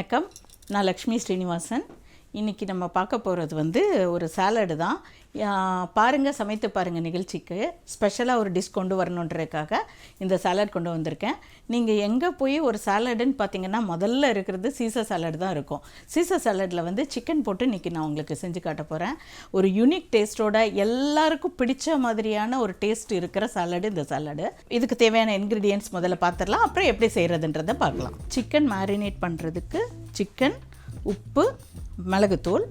வணக்கம், நான் லக்ஷ்மி ஸ்ரீனிவாசன். இன்றைக்கி நம்ம பார்க்க போகிறது வந்து ஒரு சாலடு தான். பாருங்கள், சமைத்து பாருங்கள் நிகழ்ச்சிக்கு ஸ்பெஷலாக ஒரு டிஷ் கொண்டு வரணுன்றதுக்காக இந்த சாலட் கொண்டு வந்திருக்கேன். நீங்கள் எங்கே போய் ஒரு சாலடுன்னு பார்த்தீங்கன்னா முதல்ல இருக்கிறது சீசர் சாலட் தான் இருக்கும். சீசர் சாலடில் வந்து சிக்கன் போட்டு இன்றைக்கி நான் உங்களுக்கு செஞ்சு காட்ட போகிறேன். ஒரு யூனிக் டேஸ்ட்டோட எல்லாருக்கும் பிடிச்ச மாதிரியான ஒரு டேஸ்ட் இருக்கிற சாலடு இந்த சாலடு. இதுக்கு தேவையான இன்க்ரீடியன்ட்ஸ் முதல்ல பார்த்துடலாம், அப்புறம் எப்படி செய்கிறதுன்றதை பார்க்கலாம். சிக்கன் மேரினேட் பண்ணுறதுக்கு சிக்கன், உப்பு, மிளகுத்தூள்,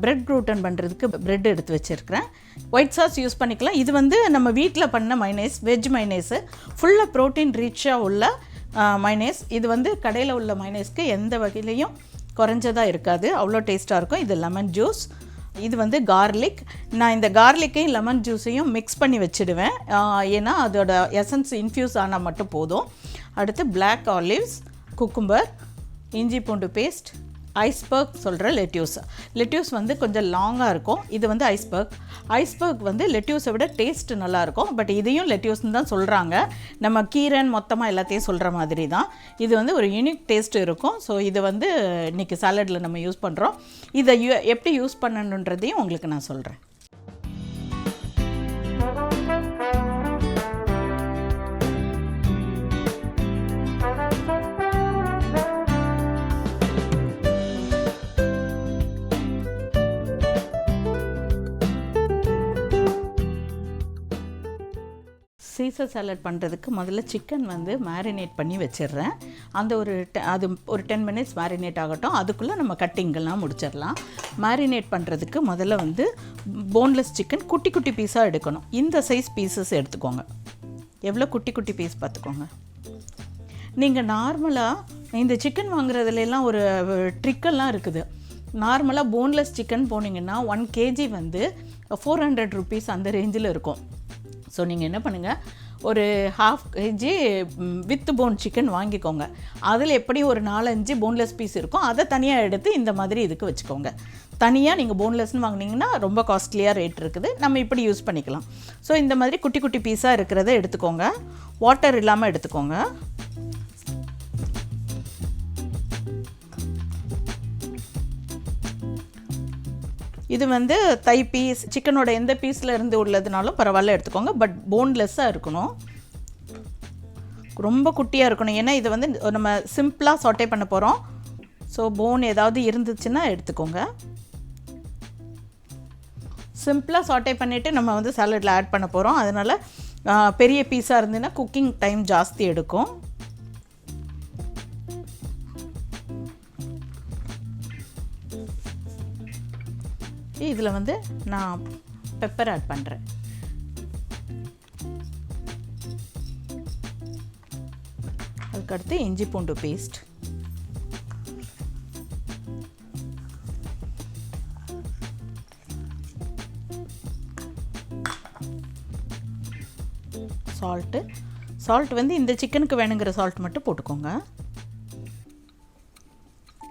பிரெட் க்ரூட்டன் பண்ணுறதுக்கு பிரெட் எடுத்து வச்சுருக்கிறேன். ஒயிட் சாஸ் யூஸ் பண்ணிக்கலாம். இது வந்து நம்ம வீட்டில் பண்ண மைனேஸ், வெஜ் மைனேஸு, ஃபுல்லாக ப்ரோட்டீன் ரிச்சாக உள்ள மைனேஸ். இது வந்து கடையில் உள்ள மைனேஸ்க்கு எந்த வகையிலையும் குறைஞ்சதாக இருக்காது, அவ்வளோ டேஸ்ட்டாக இருக்கும். இது லெமன் ஜூஸ், இது வந்து கார்லிக். நான் இந்த கார்லிக்கையும் லெமன் ஜூஸையும் மிக்ஸ் பண்ணி வச்சுடுவேன், ஏன்னா அதோட எசன்ஸ் இன்ஃப்யூஸ் ஆனால் மட்டும் போதும். அடுத்து பிளாக் ஆலிவ்ஸ், குக்கும்பர், இஞ்சி பூண்டு பேஸ்ட், ஐஸ்பர்க் சொல்கிற லெட்யூஸ் வந்து கொஞ்சம் லாங்காக இருக்கும். இது வந்து ஐஸ்பர்க் வந்து லெட்யூஸை விட டேஸ்ட் நல்லாயிருக்கும். பட் இதையும் லெட்யூஸ்ன்னு தான் சொல்கிறாங்க. நம்ம கீரன் மொத்தமாக எல்லாத்தையும் சொல்கிற மாதிரி தான். இது வந்து ஒரு யூனிக் டேஸ்ட் இருக்கும். ஸோ இது வந்து இன்றைக்கி சாலடில் நம்ம யூஸ் பண்ணுறோம். இதை எப்படி யூஸ் பண்ணணுன்றதையும் உங்களுக்கு நான் சொல்கிறேன். சீசர் சாலட் பண்ணுறதுக்கு முதல்ல சிக்கன் வந்து மேரினேட் பண்ணி வச்சிடுறேன். அந்த அது ஒரு 10 மினிட்ஸ் மேரினேட் ஆகட்டும். அதுக்குள்ளே நம்ம கட்டிங்கெல்லாம் முடிச்சிடலாம். மேரினேட் பண்ணுறதுக்கு முதல்ல வந்து போன்லெஸ் சிக்கன் குட்டி குட்டி பீஸாக எடுக்கணும். இந்த சைஸ் பீசஸ் எடுத்துக்கோங்க. எவ்வளோ குட்டி குட்டி பீஸ் பார்த்துக்கோங்க. நீங்கள் நார்மலாக இந்த சிக்கன் வாங்குறதுலாம் ஒரு ட்ரிக்கெல்லாம் இருக்குது. நார்மலாக போன்லெஸ் சிக்கன் போனீங்கன்னா 1 kg வந்து 400 rupees அந்த ரேஞ்சில் இருக்கும். ஸோ நீங்கள் என்ன பண்ணுங்கள், ஒரு 1/2 kg வித் போன் சிக்கன் வாங்கிக்கோங்க. அதில் எப்படி ஒரு 4-5 போன்லெஸ் பீஸ் இருக்கும், அதை தனியாக எடுத்து இந்த மாதிரி இதுக்கு வச்சுக்கோங்க. தனியாக நீங்கள் போன்லெஸ்ன்னு வாங்கினீங்கன்னா ரொம்ப காஸ்ட்லியாக ரேட் இருக்குது. நம்ம இப்படி யூஸ் பண்ணிக்கலாம். ஸோ இந்த மாதிரி குட்டி குட்டி பீஸாக இருக்கிறத எடுத்துக்கோங்க. வாட்டர் இல்லாமல் எடுத்துக்கோங்க. இது வந்து தை பீஸ், சிக்கனோட எந்த பீஸில் இருந்து உள்ளதுனாலும் பரவாயில்ல எடுத்துக்கோங்க. பட் போன்லெஸ்ஸாக இருக்கணும், ரொம்ப குட்டியாக இருக்கணும். ஏன்னா இதை வந்து நம்ம சிம்பிளாக சாட்டே பண்ண போகிறோம். ஸோ போன் ஏதாவது இருந்துச்சுன்னா எடுத்துக்கோங்க. சிம்பிளாக சாட்டே பண்ணிவிட்டு நம்ம வந்து சாலடில் ஆட் பண்ண போகிறோம். அதனால் பெரிய பீஸாக இருந்துன்னா குக்கிங் டைம் ஜாஸ்தி எடுக்கும். இதில் வந்து நான் பெப்பர் ஆட் பண்ணுறேன். அதுக்கடுத்து இஞ்சி பூண்டு பேஸ்ட், சால்ட் வந்து இந்த சிக்கனுக்கு வேணுங்கிற சால்ட் மட்டும் போட்டுக்கோங்க.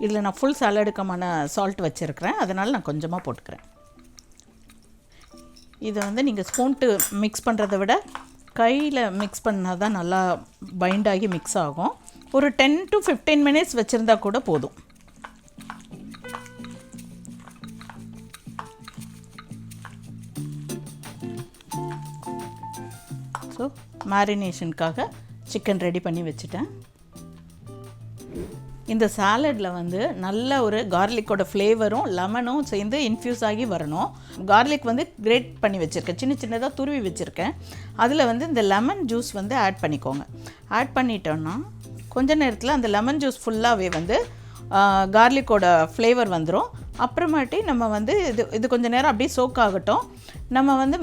இதில் நான் ஃபுல் சாலடுக்கான சால்ட் வச்சுருக்கிறேன், அதனால் நான் கொஞ்சமாக போட்டுக்கிறேன். இதை வந்து நீங்கள் ஸ்பூன்ட்டு மிக்ஸ் பண்ணுறதை விட கையில் மிக்ஸ் பண்ணால் தான் நல்லா பைண்ட் ஆகி மிக்ஸ் ஆகும். ஒரு 10 to 15 minutes வச்சுருந்தா கூட போதும். ஸோ மேரினேஷனுக்காக சிக்கன் ரெடி பண்ணி வச்சுட்டேன். இந்த சாலடில் வந்து நல்ல ஒரு கார்லிக்கோட ஃப்ளேவரும் லெமனும் சேர்ந்து இன்ஃப்யூஸ் ஆகி வரணும். கார்லிக் வந்து கிரேட் பண்ணி வச்சுருக்கேன், சின்ன சின்னதாக துருவி வச்சுருக்கேன். அதில் வந்து இந்த லெமன் ஜூஸ் வந்து ஆட் பண்ணிக்கோங்க. ஆட் பண்ணிட்டோன்னா கொஞ்ச நேரத்தில் அந்த லெமன் ஜூஸ் ஃபுல்லாகவே வந்து கார்லிக்கோட ஃப்ளேவர் வந்துடும். அப்புறமாட்டி நம்ம வந்து இது கொஞ்சம் நேரம் அப்படியே சோக் ஆகட்டும். நம்ம வந்து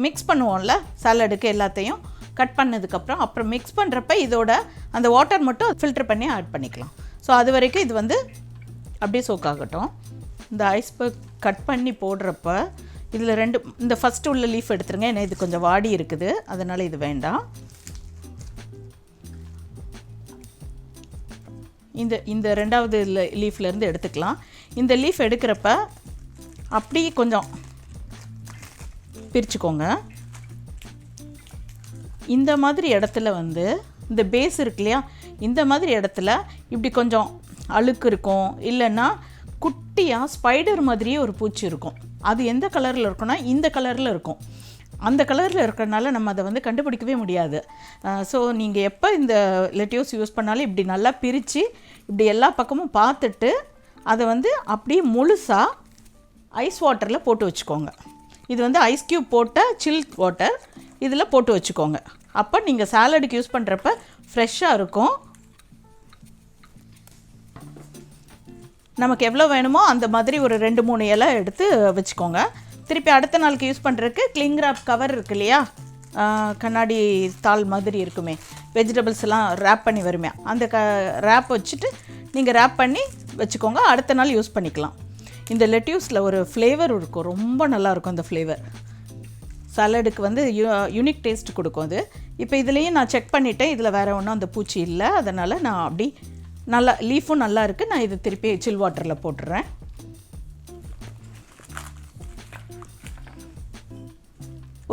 மிக்ஸ் பண்ணுவோம்ல சாலடுக்கு, எல்லாத்தையும் கட் பண்ணதுக்கப்புறம் அப்புறம் மிக்ஸ் பண்ணுறப்ப இதோட அந்த வாட்டர் மட்டும் ஃபில்டர் பண்ணி ஆட் பண்ணிக்கலாம். ஸோ அது வரைக்கும் இது வந்து அப்படியே சோக் ஆகட்டும். இந்த ஐஸ்பர்க் கட் பண்ணி போடுறப்ப இதில் இந்த ஃபஸ்ட்டு உள்ள லீஃப் எடுத்துருங்க. ஏன்னா இது கொஞ்சம் வாடி இருக்குது, அதனால் இது வேண்டாம். இந்த ரெண்டாவது லீஃப்லேருந்து எடுத்துக்கலாம். இந்த லீஃப் எடுக்கிறப்ப அப்படியே கொஞ்சம் பிரிச்சுக்கோங்க. இந்த மாதிரி இடத்துல வந்து இந்த பேஸ் இருக்கு இல்லையா, இந்த மாதிரி இடத்துல இப்படி கொஞ்சம் அழுக்கு இருக்கும், இல்லைன்னா குட்டியாக ஸ்பைடர் மாதிரியே ஒரு பூச்சி இருக்கும். அது எந்த கலரில் இருக்குன்னா இந்த கலரில் இருக்கும். அந்த கலரில் இருக்கிறனால நம்ம அதை வந்து கண்டுபிடிக்கவே முடியாது. ஸோ நீங்கள் எப்போ இந்த லெட்யூஸ் யூஸ் பண்ணாலும் இப்படி நல்லா பிரித்து இப்படி எல்லா பக்கமும் பார்த்துட்டு அதை வந்து அப்படியே முழுசாக ஐஸ் வாட்டரில் போட்டு வச்சுக்கோங்க. இது வந்து ஐஸ் க்யூப் போட்ட சில் வாட்டர், இதில் போட்டு வச்சுக்கோங்க. அப்போ நீங்கள் சாலடுக்கு யூஸ் பண்ணுறப்ப ஃப்ரெஷ்ஷாக இருக்கும். நமக்கு எவ்வளோ வேணுமோ அந்த மாதிரி ஒரு 2-3 இலை எடுத்து வச்சுக்கோங்க. திருப்பி அடுத்த நாளுக்கு யூஸ் பண்ணுறதுக்கு கிளிங் ராப் கவர் இருக்கு இல்லையா, கண்ணாடி தாள் மாதிரி இருக்குமே, வெஜிடபிள்ஸ் எல்லாம் ரேப் பண்ணி வருமே, அந்த ரேப் வச்சுட்டு நீங்கள் ரேப் பண்ணி வச்சுக்கோங்க. அடுத்த நாள் யூஸ் பண்ணிக்கலாம். இந்த லெட்யூஸில் ஒரு ஃப்ளேவர் இருக்கும், ரொம்ப நல்லாயிருக்கும். அந்த ஃப்ளேவர் சாலடுக்கு வந்து யூனிக் டேஸ்ட் கொடுக்கும் அது. இப்போ இதுலேயும் நான் செக் பண்ணிவிட்டேன், இதில் வேறு ஒன்றும் அந்த பூச்சி இல்லை. அதனால் நான் அப்படி நல்லா லீஃபும் நல்லா இருக்குது. நான் இது திருப்பி சில் வாட்டரில் போட்டுடுறேன்.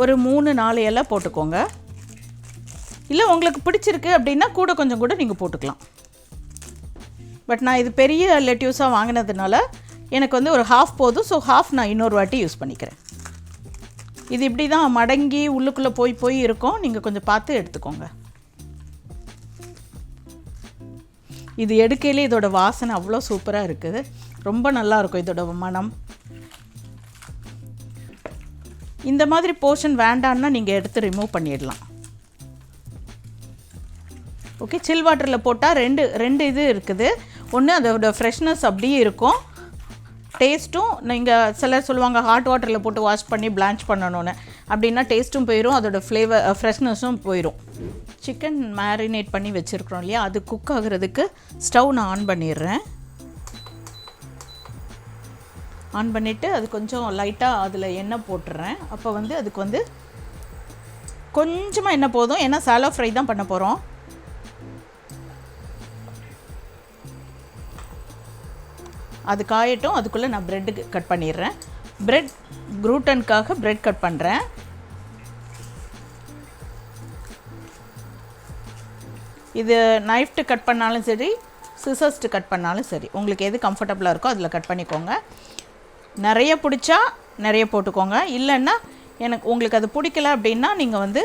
ஒரு 3-4 இலை போட்டுக்கோங்க. இல்லை உங்களுக்கு பிடிச்சிருக்கு அப்படின்னா கொஞ்சம் கூட நீங்கள் போட்டுக்கலாம். பட் நான் இது பெரிய லெட்யூஸாக வாங்கினதுனால எனக்கு வந்து ஒரு ஹாஃப் போதும். ஸோ ஹாஃப் நான் இன்னொரு வாட்டி யூஸ் பண்ணிக்கிறேன். இது இப்படி தான் மடங்கி உள்ளுக்குள்ளே போய் இருக்கும். நீங்கள் கொஞ்சம் பார்த்து எடுத்துக்கோங்க. இது எடுக்கையிலே இதோட வாசனை அவ்வளோ சூப்பராக இருக்குது, ரொம்ப நல்லாயிருக்கும் இதோட மனம். இந்த மாதிரி போர்ஷன் வேண்டான்னா நீங்கள் எடுத்து ரிமூவ் பண்ணிடலாம். ஓகே, சில் வாட்டரில் போட்டால் ரெண்டு இது இருக்குது. ஒன்று அதோட ஃப்ரெஷ்னஸ் அப்படியே இருக்கும், டேஸ்ட்டும். நீங்கள் சிலர் சொல்லுவாங்க ஹாட் வாட்டரில் போட்டு வாஷ் பண்ணி பிளான்ச் பண்ணணுன்னு, அப்படின்னா டேஸ்ட்டும் போயிடும், அதோட ஃப்ளேவர் ஃப்ரெஷ்னஸும் போயிடும். சிக்கன் மேரினேட் பண்ணி வச்சுருக்குறோம் இல்லையா, அது குக் ஆகுறதுக்கு ஸ்டவ் நான் ஆன் பண்ணிடுறேன். ஆன் பண்ணிவிட்டு அது கொஞ்சம் லைட்டாக அதில் எண்ணெய் போட்டுடுறேன். அப்போ வந்து அதுக்கு வந்து கொஞ்சமாக எண்ணெய் போதும், ஏன்னா சாலோ ஃப்ரை தான் பண்ண போகிறோம். அது காயட்டும். அதுக்குள்ளே நான் ப்ரெட்டு கட் பண்ணிடுறேன். ப்ரெட் க்ரூட்டனுக்காக ப்ரெட் கட் பண்ணுறேன். இது நைஃப்ட்டு கட் பண்ணாலும் சரி, சிசர்ஸ்ட்டு கட் பண்ணாலும் சரி, உங்களுக்கு எது கம்ஃபர்டபுளாக இருக்கோ அதில் கட் பண்ணிக்கோங்க. நிறைய பிடிச்சா நிறைய போட்டுக்கோங்க, இல்லைன்னா உங்களுக்கு அது பிடிக்கல அப்படின்னா நீங்கள் வந்து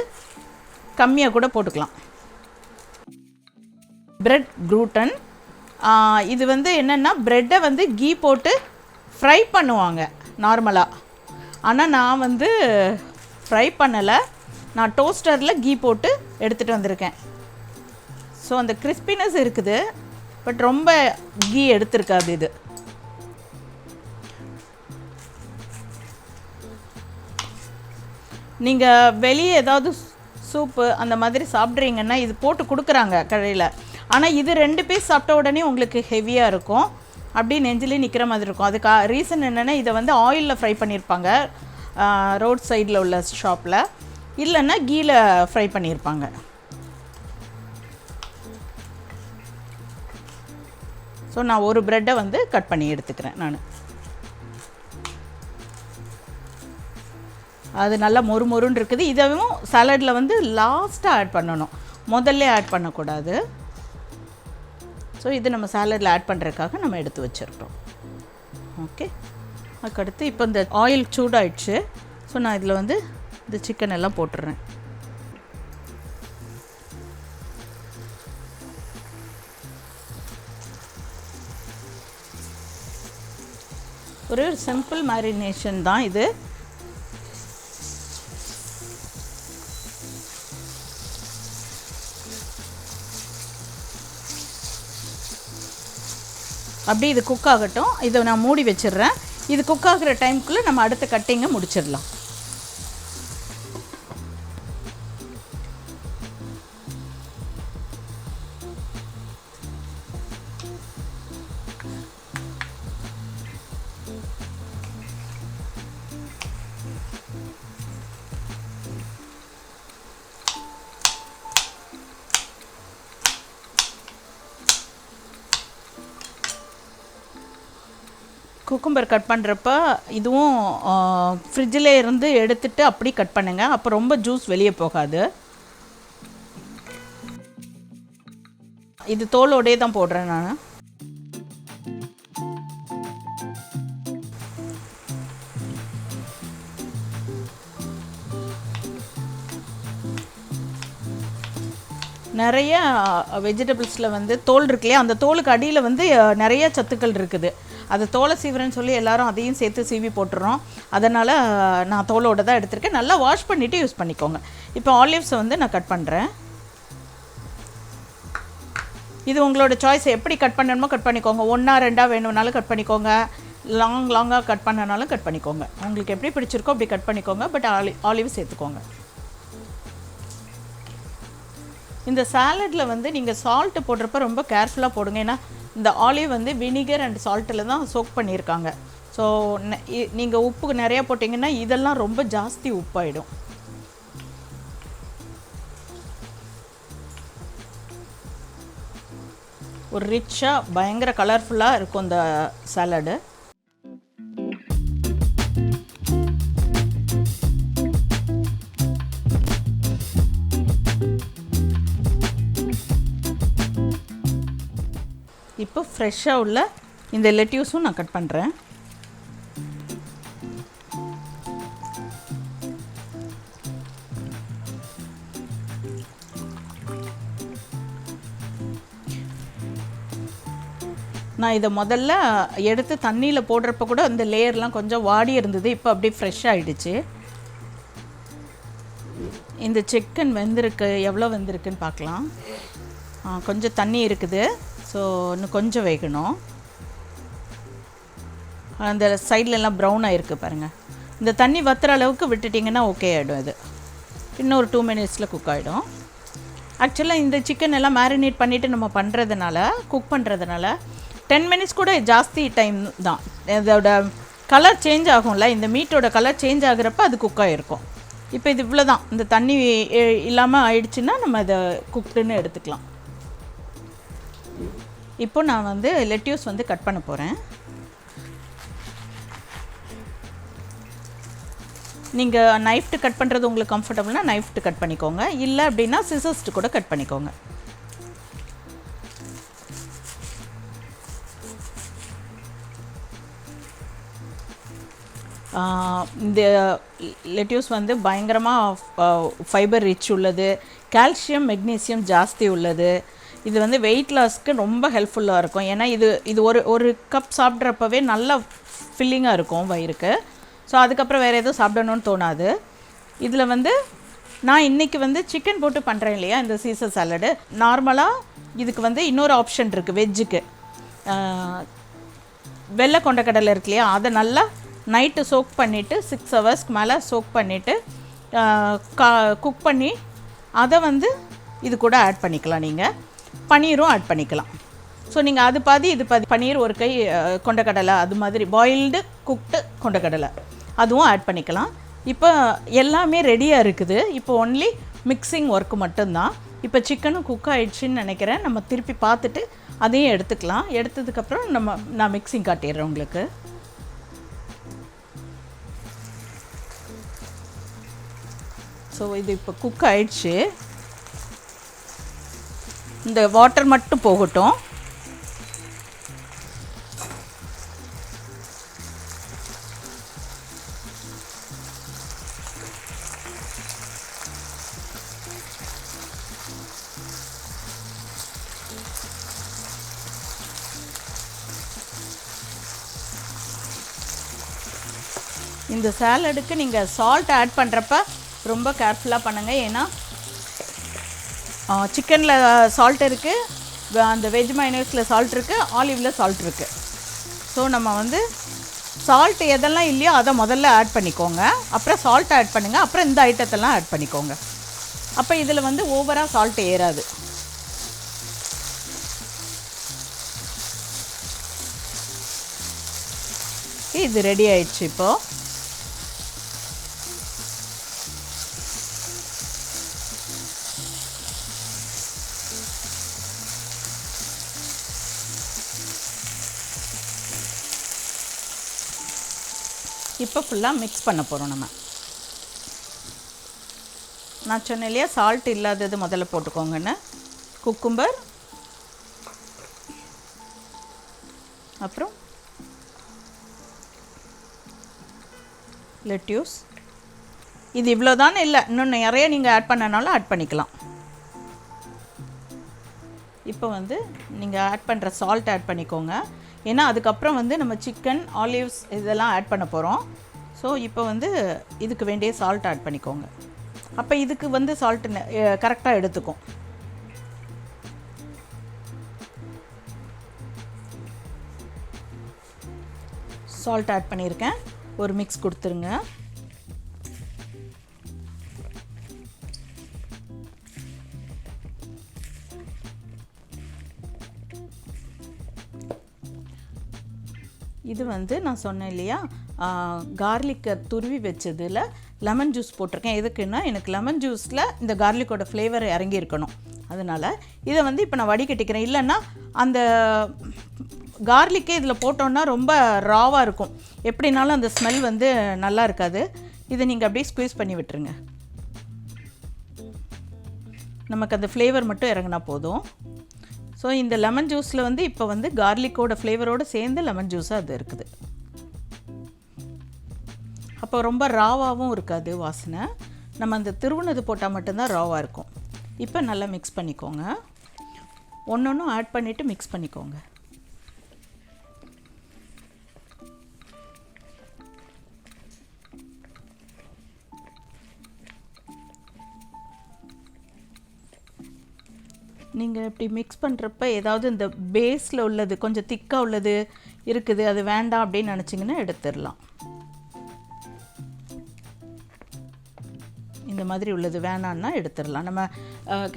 கம்மியாக கூட போட்டுக்கலாம். ப்ரெட் க்ரூட்டன் இது வந்து என்னென்னா ப்ரெட்டை வந்து கீ போட்டு ஃப்ரை பண்ணுவாங்க நார்மலாக. ஆனால் நான் வந்து ஃப்ரை பண்ணலை, நான் டோஸ்டரில் கீ போட்டு எடுத்துகிட்டு வந்திருக்கேன். ஸோ அந்த கிறிஸ்பினஸ் இருக்குது, பட் ரொம்ப கீ எடுத்துருக்காது இது. நீங்கள் வெளியே ஏதாவது சூப்பு அந்த மாதிரி சாப்பிட்றீங்கன்னா இது போட்டு கொடுக்குறாங்க கடையில். ஆனால் இது 2 பீஸ் சாப்பிட்ட உடனே உங்களுக்கு ஹெவியாக இருக்கும், அப்படியே நெஞ்சிலே நிற்கிற மாதிரி இருக்கும். அதுக்கு ரீசன் என்னென்னா இதை வந்து ஆயிலில் ஃப்ரை பண்ணியிருப்பாங்க ரோட் சைடில் உள்ள ஷாப்பில், இல்லைன்னா கீல ஃப்ரை பண்ணியிருப்பாங்க. ஸோ நான் ஒரு ப்ரெட்டை வந்து கட் பண்ணி எடுத்துக்கிறேன். நான் அது நல்லா மொறுன்னு இருக்குது. இதுவும் சாலடில் வந்து லாஸ்ட்டாக ஆட் பண்ணணும், முதல்ல ஆட் பண்ணக்கூடாது. ஸோ இது நம்ம சாலடில் ஆட் பண்ணுறதுக்காக நம்ம எடுத்து வச்சுருக்கோம். ஓகே, அதுக்கடுத்து இப்போ இந்த ஆயில் சூடாயிடுச்சு. ஸோ நான் இதில் வந்து இந்த சிக்கன் எல்லாம் போட்டுடுறேன். ஒரு சிம்பிள் மேரினேஷன் தான் இது. அப்படி இது குக் ஆகட்டும். இதை நான் மூடி வச்சிடுறேன். இது குக் ஆகிற டைமுக்குள்ளே நம்ம அடுத்த கட்டிங்கை முடிச்சிடலாம். குக்கும்பர் கட் பண்ணுறப்ப இதுவும் ஃப்ரிட்ஜில் இருந்து எடுத்துகிட்டு அப்படி கட் பண்ணுங்கள், அப்போ ரொம்ப ஜூஸ் வெளியே போகாது. இது தோலோடே தான் போடுறேன் நான். நிறைய வெஜிடபிள்ஸில் வந்து தோல் இருக்கு இல்லையா, அந்த தோலுக்கு அடியில் வந்து நிறைய சத்துக்கள் இருக்குது. அதை தோலை சீவுறேன்னு சொல்லி எல்லாரும் அதையும் சேர்த்து சீவி போட்டுறோம். அதனால் நான் தோலோடு தான் எடுத்திருக்கேன். நல்லா வாஷ் பண்ணிவிட்டு யூஸ் பண்ணிக்கோங்க. இப்போ ஆலிவ்ஸை வந்து நான் கட் பண்ணுறேன். இது உங்களோட சாய்ஸ், எப்படி கட் பண்ணணுமோ கட் பண்ணிக்கோங்க. 1 ஆ 2 வேணும்னாலும் கட் பண்ணிக்கோங்க, லாங்காக கட் பண்ணனாலும் கட் பண்ணிக்கோங்க. உங்களுக்கு எப்படி பிடிச்சிருக்கோ அப்படி கட் பண்ணிக்கோங்க. பட் ஆலிவ் சேர்த்துக்கோங்க. இந்த சாலடில் வந்து நீங்கள் சால்ட்டு போடுறப்ப ரொம்ப கேர்ஃபுல்லாக போடுங்க. ஏன்னா இந்த ஆலிவ் வந்து வினிகர் அண்ட் சால்ட்டில் தான் சோக் பண்ணியிருக்காங்க. ஸோ நீங்கள் உப்பு நிறையா போட்டிங்கன்னா இதெல்லாம் ரொம்ப ஜாஸ்தி உப்பாயிடும். ஒரு ரிச்சாக பயங்கர கலர்ஃபுல்லாக இருக்கும் இந்த சாலடு. இப்போ ஃப்ரெஷ்ஷாக உள்ள இந்த லெட்யூஸும் நான் கட் பண்ணுறேன். நான் இதை முதல்ல எடுத்து தண்ணியில் போடுறப்ப கூட அந்த லேயர்லாம் கொஞ்சம் வாடி இருந்தது. இப்போ அப்படியே ஃப்ரெஷ் ஆகிடுச்சு. இந்த சிக்கன் வெந்திருக்கு, எவ்வளோ வெந்திருக்குன்னு பார்க்கலாம். கொஞ்சம் தண்ணி இருக்குது. ஸோ இன்னும் கொஞ்சம் வேகணும். அந்த சைட்லலாம் ப்ரௌன் ஆகிருக்கு பாருங்கள். இந்த தண்ணி வத்துற அளவுக்கு விட்டுட்டிங்கன்னா ஓகே ஆகிடும். இது இன்னும் ஒரு 2 மினிட்ஸில் குக் ஆகிடும். ஆக்சுவலாக இந்த சிக்கன் எல்லாம் மேரினேட் பண்ணிவிட்டு நம்ம பண்ணுறதுனால, குக் பண்ணுறதுனால 10 மினிட்ஸ் கூட ஜாஸ்தி டைம் தான். இதோட கலர் சேஞ்ச் ஆகும்ல, இந்த மீட்டோட கலர் சேஞ்ச் ஆகுறப்ப அது குக் ஆகிருக்கும். இப்போ இது இவ்வளோ தான். இந்த தண்ணி இல்லாமல் ஆயிடுச்சுன்னா நம்ம இதை குக்டுன்னு எடுத்துக்கலாம். இப்போ நான் வந்து லெட்யூஸ் வந்து கட் பண்ண போகிறேன். நீங்கள் நைஃப்ட்டு கட் பண்ணுறது உங்களுக்கு கம்ஃபர்டபுள்னா நைஃப்ட்டு கட் பண்ணிக்கோங்க. இல்லை அப்படின்னா சிசர்ஸ்ட்டு கூட கட் பண்ணிக்கோங்க. இந்த லெட்யூஸ் வந்து பயங்கரமாக ஃபைபர் ரிச் உள்ளது, கால்சியம் மெக்னீசியம் ஜாஸ்தி உள்ளது. இது வந்து வெயிட் லாஸ்க்கு ரொம்ப ஹெல்ப்ஃபுல்லாக இருக்கும். ஏன்னா இது ஒரு கப் சாப்பிட்றப்பவே நல்லா ஃபில்லிங்காக இருக்கும் வயிறுக்கு. ஸோ அதுக்கப்புறம் வேறு எதுவும் சாப்பிடணும்னு தோணாது. இதில் வந்து நான் இன்றைக்கி வந்து சிக்கன் போட்டு பண்ணுறேன் இல்லையா இந்த சீசர் சாலடு. நார்மலாக இதுக்கு வந்து இன்னொரு ஆப்ஷன் இருக்குது வெஜ்ஜுக்கு. வெள்ளை கொண்டக்கடலை இருக்கு இல்லையா, அதை நல்லா நைட்டு சோக் பண்ணிவிட்டு 6 ஹவர்ஸ்க்கு மேலே சோக் பண்ணிவிட்டு குக் பண்ணி அதை வந்து இது கூட ஆட் பண்ணிக்கலாம். நீங்கள் பன்னீரும் ஆட் பண்ணிக்கலாம். ஸோ நீங்கள் அது பாதி இது பாதி, பன்னீர் ஒரு கை, கொண்டக்கடலை அது மாதிரி பாயில்டு குக்டு கொண்டக்கடலை அதுவும் ஆட் பண்ணிக்கலாம். இப்போ எல்லாமே ரெடியாக இருக்குது. இப்போ ஒன்லி மிக்சிங் ஒர்க்கு மட்டும்தான். இப்போ சிக்கனும் குக் ஆகிடுச்சின்னு நினைக்கிறேன். நம்ம திருப்பி பார்த்துட்டு அதையும் எடுத்துக்கலாம். எடுத்ததுக்கப்புறம் நான் மிக்சிங் காட்டிடுறேன் உங்களுக்கு. ஸோ இது இப்போ குக் ஆகிடுச்சு. இந்த வாட்டர் மட்டும் போகட்டும். இந்த சாலடுக்கு நீங்கள் சால்ட் ஆட் பண்ணுறப்ப ரொம்ப கேர்ஃபுல்லாக பண்ணுங்கள். ஏன்னா சிக்கனில் சால்ட் இருக்குது, அந்த வெஜ் மைனஸில் சால்ட் இருக்குது, ஆலிவில் சால்ட் இருக்குது. ஸோ நம்ம வந்து சால்ட் எதெல்லாம் இல்லையோ அதை முதல்ல ஆட் பண்ணிக்கோங்க. அப்புறம் சால்ட் ஆட் பண்ணுங்கள். அப்புறம் இந்த ஐட்டத்தெல்லாம் ஆட் பண்ணிக்கோங்க. அப்போ இதில் வந்து ஓவராக சால்ட் ஏறாது. இது ரெடி ஆயிடுச்சு. இப்போது இப்போ ஃபுல்லாக மிக்ஸ் பண்ண போகிறோம். நான் சொன்னேன் இல்லையா சால்ட் இல்லாதது முதல்ல போட்டுக்கோங்கன்னு. குக்கும்பர், அப்புறம் லெட்யூஸ். இது இவ்வளோதானே, இல்லை இன்னும் நிறைய நீங்கள் ஆட் பண்ணனாலும் ஆட் பண்ணிக்கலாம். இப்போ வந்து நீங்கள் ஆட் பண்ணுற சால்ட் ஆட் பண்ணிக்கோங்க. ஏன்னா அதுக்கப்புறம் வந்து நம்ம சிக்கன், ஆலிவ்ஸ் இதெல்லாம் ஆட் பண்ண போகிறோம். ஸோ இப்போ வந்து இதுக்கு வேண்டிய சால்ட் ஆட் பண்ணிக்கோங்க. அப்போ இதுக்கு வந்து சால்ட்டு கரெக்டாக எடுத்துக்கும். சால்ட் ஆட் பண்ணியிருக்கேன். ஒரு மிக்ஸ் கொடுத்துருங்க. இது வந்து நான் சொன்னேன் இல்லையா, கார்லிக்கை துருவி வச்சதில் லெமன் ஜூஸ் போட்டிருக்கேன். எதுக்குன்னா எனக்கு லெமன் ஜூஸில் இந்த கார்லிக்கோட ஃப்ளேவர் இறங்கி இருக்கணும். அதனால் இதை வந்து இப்போ நான் வடிகட்டிக்கிறேன். இல்லைன்னா அந்த கார்லிக்கே இதில் போட்டோன்னா ரொம்ப ராவாக இருக்கும். எப்படினாலும் அந்த ஸ்மெல் வந்து நல்லா இருக்காது. இதை நீங்கள் அப்படியே ஸ்குவீஸ் பண்ணி விட்டுருங்க. நமக்கு அந்த ஃப்ளேவர் மட்டும் இறங்கினா போதும். ஸோ இந்த லெமன் ஜூஸில் வந்து இப்போ வந்து கார்லிக்கோட ஃப்ளேவரோடு சேர்ந்து லெமன் ஜூஸாக அது இருக்குது. அப்போ ரொம்ப ராவாகவும் இருக்காது வாசனை. நம்ம அந்த திருவுனது போட்டால் மட்டும்தான் ராவாக இருக்கும். இப்போ நல்லா மிக்ஸ் பண்ணிக்கோங்க. ஒன்று ஆட் பண்ணிவிட்டு மிக்ஸ் பண்ணிக்கோங்க. நீங்கள் இப்படி மிக்ஸ் பண்ணுறப்ப ஏதாவது இந்த பேஸில் உள்ளது கொஞ்சம் திக்காக உள்ளது இருக்குது, அது வேண்டாம் அப்படின்னு நினச்சிங்கன்னா எடுத்துடலாம். இந்த மாதிரி உள்ளது வேணான்னா எடுத்துடலாம். நம்ம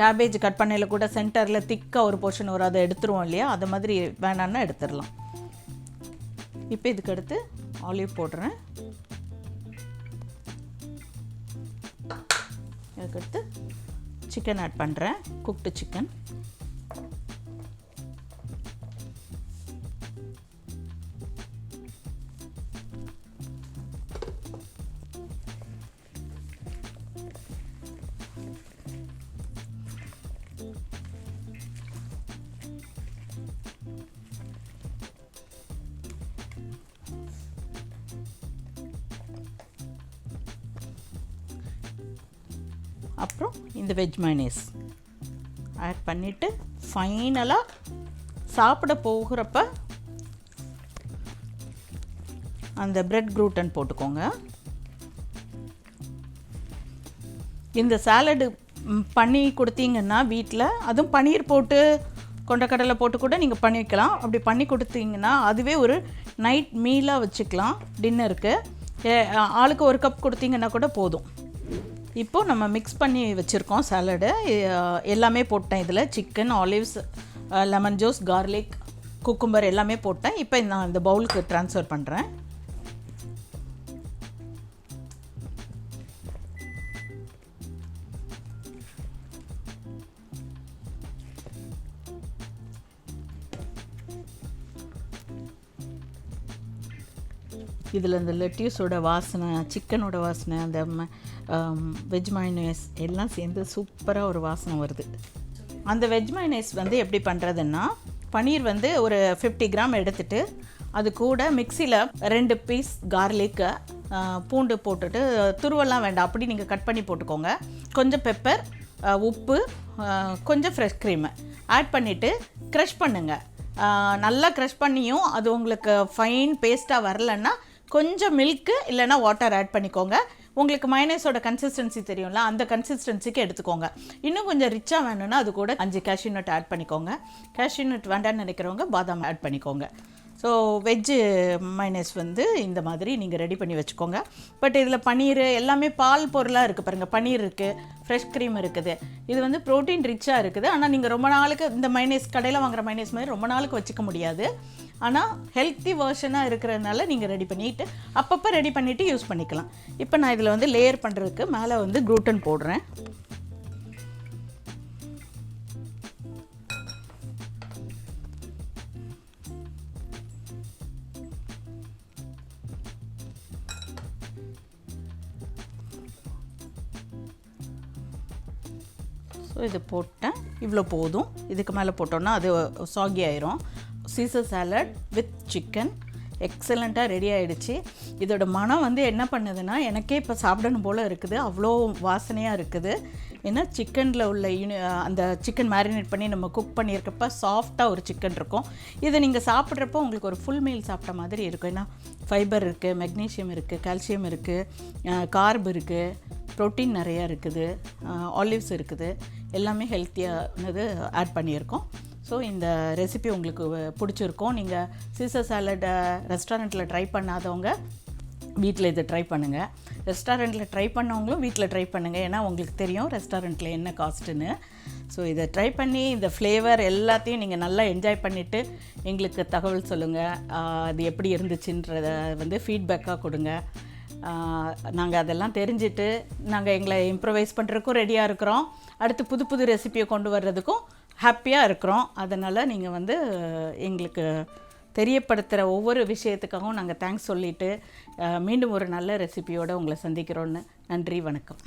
கேபேஜ் கட் பண்ணையில் கூட சென்டரில் திக்காக ஒரு போர்ஷன் வரும், அதை எடுத்துருவோம் இல்லையா, அது மாதிரி வேணான்னா எடுத்துடலாம். இப்போ இதுக்கு அடுத்து ஆலிவ் போடுறேன். இதுக்கடுத்து சிக்கன் ஆட் பண்ணுறேன். Cooked chicken. அப்புறம் இந்த வெஜ் மைனேஸ் ஆட் பண்ணிவிட்டு ஃபைனலாக சாப்பிட போகிறப்ப அந்த பிரெட் க்ரூட்டன் போட்டுக்கோங்க. இந்த சாலடு பண்ணி கொடுத்தீங்கன்னா வீட்டில், அதுவும் பன்னீர் போட்டு கொண்டக்கடலை போட்டு கூட நீங்கள் பண்ணிக்கலாம். அப்படி பண்ணி கொடுத்தீங்கன்னா அதுவே ஒரு நைட் மீலாக வச்சுக்கலாம். டின்னருக்கு ஆளுக்கு ஒரு கப் கொடுத்தீங்கன்னா கூட போதும். இப்போது நம்ம மிக்ஸ் பண்ணி வச்சுருக்கோம் சாலடு. எல்லாமே போட்டேன் இதில். Chicken, olives, lemon juice, garlic, cucumber எல்லாமே போட்டேன். இப்போ நான் இந்த பவுலுக்கு ட்ரான்ஸ்ஃபர் பண்ணுறேன். இதில் இந்த லெட்யூஸோட வாசனை, சிக்கனோட வாசனை, அந்த வெஜ் மைனேஸ் எல்லாம் சேர்ந்து சூப்பராக ஒரு வாசனை வருது. அந்த வெஜ் மைனேஸ் வந்து எப்படி பண்ணுறதுன்னா, பன்னீர் வந்து ஒரு 50 கிராம் எடுத்துகிட்டு அது கூட மிக்சியில் 2 பீஸ் கார்லிக்கு, பூண்டு போட்டுட்டு, துருவெல்லாம் வேண்டாம், அப்படி நீங்கள் கட் பண்ணி போட்டுக்கோங்க. கொஞ்சம் பெப்பர், உப்பு, கொஞ்சம் ஃப்ரெஷ் க்ரீமு ஆட் பண்ணிவிட்டு க்ரஷ் பண்ணுங்கள். நல்லா க்ரஷ் பண்ணியும் அது உங்களுக்கு ஃபைன் பேஸ்ட்டாக வரலன்னா கொஞ்சம் மில்க்கு இல்லைனா வாட்டர் ஆட் பண்ணிக்கோங்க. உங்களுக்கு மைனஸோட கன்சிஸ்டன்சி தெரியும்ல, அந்த கன்சிஸ்டன்சிக்கு எடுத்துக்கோங்க. இன்னும் கொஞ்சம் ரிச்சாக வேணும்னா அது கூட 5 கேஷ்யூ நட் ஆட் பண்ணிக்கோங்க. கேஷ்யூ நட் வேண்டான்னு நினைக்கிறவங்க பாதாம் ஆட் பண்ணிக்கோங்க. ஸோ வெஜ்ஜு மைனஸ் வந்து இந்த மாதிரி நீங்கள் ரெடி பண்ணி வச்சுக்கோங்க. பட் இதில் பன்னீர் எல்லாமே பால் பொருளாக இருக்குது பாருங்கள். பன்னீர் இருக்குது, ஃப்ரெஷ் க்ரீம் இருக்குது. இது வந்து ப்ரோட்டீன் ரிச்சாக இருக்குது. ஆனால் நீங்கள் ரொம்ப நாளுக்கு இந்த மைனஸ் கடையில் வாங்குகிற மைனஸ் மாதிரி ரொம்ப நாளுக்கு வச்சுக்க முடியாது. ஆனால் ஹெல்த்தி வேர்ஷனாக இருக்கிறதுனால நீங்கள் ரெடி பண்ணிவிட்டு அப்பப்போ ரெடி பண்ணிவிட்டு யூஸ் பண்ணிக்கலாம். இப்போ நான் இதில் வந்து லேயர் பண்ணுறதுக்கு மேலே வந்து க்ளூட்டன் போடுறேன். ஸோ இது போட்டேன். இவ்வளோ போதும். இதுக்கு மேலே போட்டோன்னா அது சாகி ஆயிரும். Caesar salad with chicken. எக்ஸலண்ட்டாக ரெடி ஆகிடுச்சு. இதோட மனம் வந்து என்ன பண்ணுதுன்னா எனக்கே இப்போ சாப்பிடணும் போல் இருக்குது, அவ்வளோ வாசனையாக இருக்குது. ஏன்னா சிக்கனில் உள்ள அந்த சிக்கன் மேரினேட் பண்ணி நம்ம குக் பண்ணியிருக்கப்ப சாஃப்டாக ஒரு சிக்கன் இருக்கும். இதை நீங்கள் சாப்பிட்றப்போ உங்களுக்கு ஒரு ஃபுல் மீல் சாப்பிட்ட மாதிரி இருக்கும். ஏன்னா ஃபைபர் இருக்குது, மெக்னீஷியம் இருக்குது, கால்சியம் இருக்குது, கார்ப் இருக்குது, ப்ரோட்டீன் நிறையா இருக்குது, ஆலிவ்ஸ் இருக்குது, எல்லாமே ஹெல்த்தியானது ஆட் பண்ணியிருக்கோம். ஸோ இந்த ரெசிபி உங்களுக்கு பிடிச்சிருக்கும். நீங்கள் சீசர் சாலட் ரெஸ்டாரண்ட்டில் ட்ரை பண்ணாதவங்க வீட்டில் இதை ட்ரை பண்ணுங்கள். ரெஸ்டாரண்ட்டில் ட்ரை பண்ணவங்களும் வீட்டில் ட்ரை பண்ணுங்கள். ஏன்னா உங்களுக்கு தெரியும் ரெஸ்டாரண்ட்டில் என்ன காஸ்ட்டுன்னு. ஸோ இதை ட்ரை பண்ணி இந்த ஃப்ளேவர் எல்லாத்தையும் நீங்கள் நல்லா என்ஜாய் பண்ணிவிட்டு எங்களுக்கு தகவல் சொல்லுங்கள். அது எப்படி இருந்துச்சுன்றத வந்து ஃபீட்பேக்காக கொடுங்க. நாங்கள் அதெல்லாம் தெரிஞ்சுட்டு நாங்கள் எங்களை இம்ப்ரவைஸ் பண்ணுறதுக்கும் ரெடியாக இருக்கிறோம். அடுத்து புது புது ரெசிபியை கொண்டு வர்றதுக்கும் ஹாப்பியாக இருக்கிறோம். அதனால் நீங்கள் வந்து எங்களுக்கு தெரியப்படுத்துகிற ஒவ்வொரு விஷயத்துக்காகவும் நாங்கள் தேங்க்ஸ் சொல்லிவிட்டு மீண்டும் ஒரு நல்ல ரெசிபியோடு உங்களை சந்திக்கிறோன்னு. நன்றி, வணக்கம்.